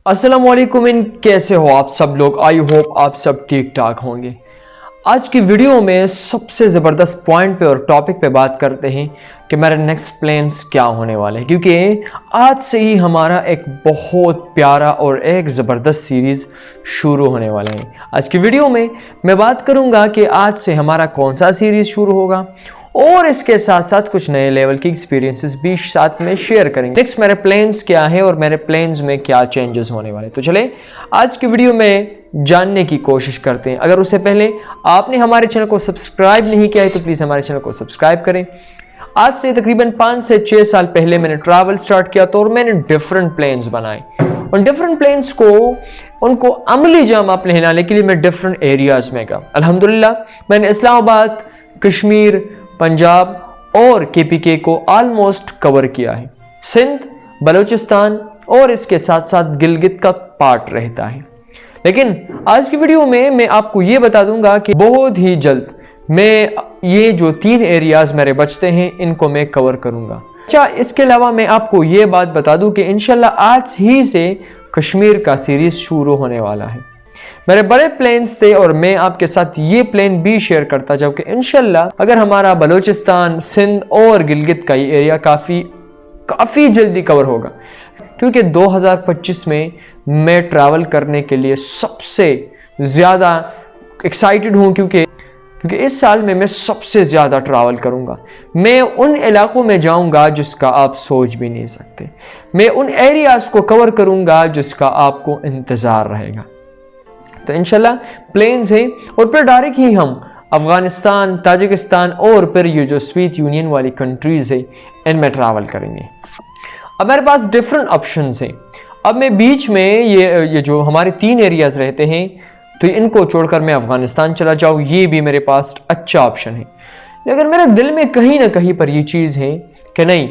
अस्सलाम वालेकुम। कैसे हो आप सब लोग? आई होप आप सब ठीक ठाक होंगे। आज की वीडियो में सबसे ज़बरदस्त पॉइंट पे और टॉपिक पे बात करते हैं कि मेरे नेक्स्ट प्लान्स क्या होने वाले हैं, क्योंकि आज से ही हमारा एक बहुत प्यारा और एक ज़बरदस्त सीरीज़ शुरू होने वाला है। आज की वीडियो में मैं बात करूँगा कि आज से हमारा कौन सा सीरीज़ शुरू होगा और इसके साथ साथ कुछ नए लेवल की एक्सपीरियंसेस भी साथ में शेयर करेंगे। नेक्स्ट मेरे प्लान्स क्या है और मेरे प्लान्स में क्या चेंजेस होने वाले। तो चले आज की वीडियो में जानने की कोशिश करते हैं। अगर उससे पहले आपने हमारे चैनल को सब्सक्राइब नहीं किया है तो प्लीज़ हमारे चैनल को सब्सक्राइब करें। आज से तकरीबन 5 से 6 साल पहले मैंने ट्रैवल स्टार्ट किया तो और मैंने डिफरेंट प्लान्स बनाए। उन डिफरेंट प्लान्स को उनको अमली जामा पे लाने के लिए मैं डिफरेंट एरियाज़ में गया। अल्हम्दुलिल्लाह मैंने इस्लामाबाद, कश्मीर, पंजाब और केपीके को ऑलमोस्ट कवर किया है। सिंध, बलूचिस्तान और इसके साथ साथ गिलगित का पार्ट रहता है। लेकिन आज की वीडियो में मैं आपको ये बता दूंगा कि बहुत ही जल्द मैं ये जो 3 एरियाज़ मेरे बचते हैं इनको मैं कवर करूंगा। अच्छा, इसके अलावा मैं आपको ये बात बता दूं कि इंशाल्लाह आज ही से कश्मीर का सीरीज़ शुरू होने वाला है। मेरे बड़े प्लान्स थे और मैं आपके साथ ये प्लान भी शेयर करता जाऊँ कि इंशाल्लाह अगर हमारा बलूचिस्तान, सिंध और गिलगित का ये एरिया काफ़ी जल्दी कवर होगा, क्योंकि 2025 में मैं ट्रैवल करने के लिए सबसे ज़्यादा एक्साइटेड हूँ, क्योंकि इस साल में मैं सबसे ज़्यादा ट्रैवल करूँगा। मैं उन इलाकों में जाऊँगा जिसका आप सोच भी नहीं सकते। मैं उन एरियाज़ को कवर करूँगा जिसका आपको इंतज़ार रहेगा। तो इंशाल्लाह प्लान्स हैं और फिर डायरेक्ट ही हम अफ़गानिस्तान, ताजिकिस्तान और फिर ये जो सोवियत यूनियन वाली कंट्रीज़ है इनमें ट्रैवल करेंगे। अब मेरे पास डिफरेंट ऑप्शंस हैं। अब मैं बीच में ये जो हमारे 3 एरियाज़ रहते हैं तो इनको छोड़कर मैं अफ़गानिस्तान चला जाऊँ, ये भी मेरे पास अच्छा ऑप्शन है। लेकिन मेरे दिल में कहीं ना कहीं पर ये चीज़ है कि नहीं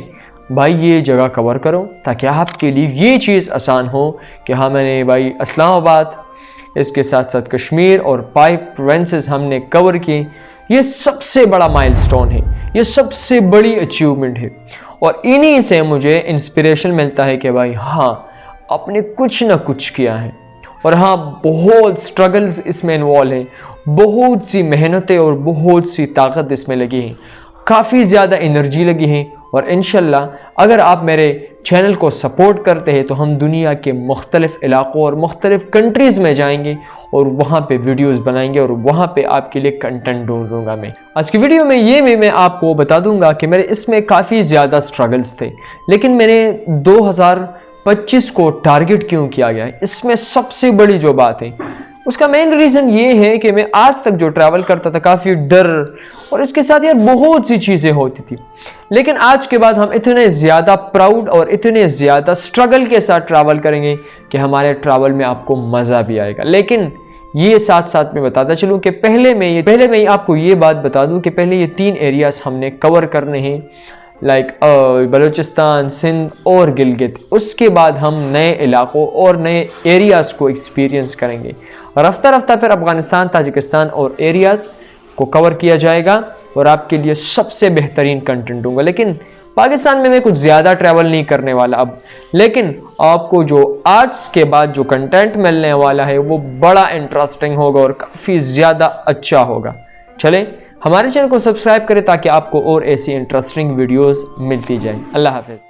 भाई, ये जगह कवर करो ताकि आपके लिए ये चीज़ आसान हो कि हाँ मैंने भाई इस्लामाबाद, इसके साथ साथ कश्मीर और 5 प्रोविंसेस हमने कवर किए। ये सबसे बड़ा माइलस्टोन है, ये सबसे बड़ी अचीवमेंट है और इन्हीं से मुझे इंस्पिरेशन मिलता है कि भाई हाँ आपने कुछ ना कुछ किया है। और हाँ, बहुत स्ट्रगल्स इसमें इन्वॉल्व हैं, बहुत सी मेहनतें और बहुत सी ताकत इसमें लगी है, काफ़ी ज़्यादा एनर्जी लगी है। और इंशाल्लाह अगर आप मेरे चैनल को सपोर्ट करते हैं तो हम दुनिया के मुख्तलिफ़ इलाक़ों और मुख्तलिफ़ कंट्रीज़ में जाएंगे और वहाँ पे वीडियोस बनाएंगे और वहाँ पे आपके लिए कंटेंट ढूंढूंगा मैं। आज की वीडियो में मैं आपको बता दूंगा कि मेरे इसमें काफ़ी ज़्यादा स्ट्रगल्स थे, लेकिन मैंने 2025 को टारगेट क्यों किया गया है, इसमें सबसे बड़ी जो बात है उसका मेन रीज़न ये है कि मैं आज तक जो ट्रैवल करता था काफ़ी डर और इसके साथ यार बहुत सी चीज़ें होती थी। लेकिन आज के बाद हम इतने ज़्यादा प्राउड और इतने ज़्यादा स्ट्रगल के साथ ट्रैवल करेंगे कि हमारे ट्रैवल में आपको मज़ा भी आएगा। लेकिन ये साथ साथ में बताता चलूँ कि पहले मैं आपको ये बात बता दूँ कि पहले ये 3 एरियाज़ हमने कवर करने हैं, लाइक बलूचिस्तान, सिंध और गिलगित। उसके बाद हम नए इलाकों और नए एरियाज़ को एक्सपीरियंस करेंगे। रफ्ता रफ्ता फिर अफ़गानिस्तान, ताजिकिस्तान और एरियाज़ को कवर किया जाएगा और आपके लिए सबसे बेहतरीन कंटेंट दूंगा। लेकिन पाकिस्तान में मैं कुछ ज़्यादा ट्रैवल नहीं करने वाला अब, लेकिन आपको जो आज के बाद जो कंटेंट मिलने वाला है वो बड़ा इंटरेस्टिंग होगा और काफ़ी ज़्यादा अच्छा होगा। चलें हमारे चैनल को सब्सक्राइब करें ताकि आपको और ऐसी इंटरेस्टिंग वीडियोस मिलती जाए। अल्लाह हाफ़िज़।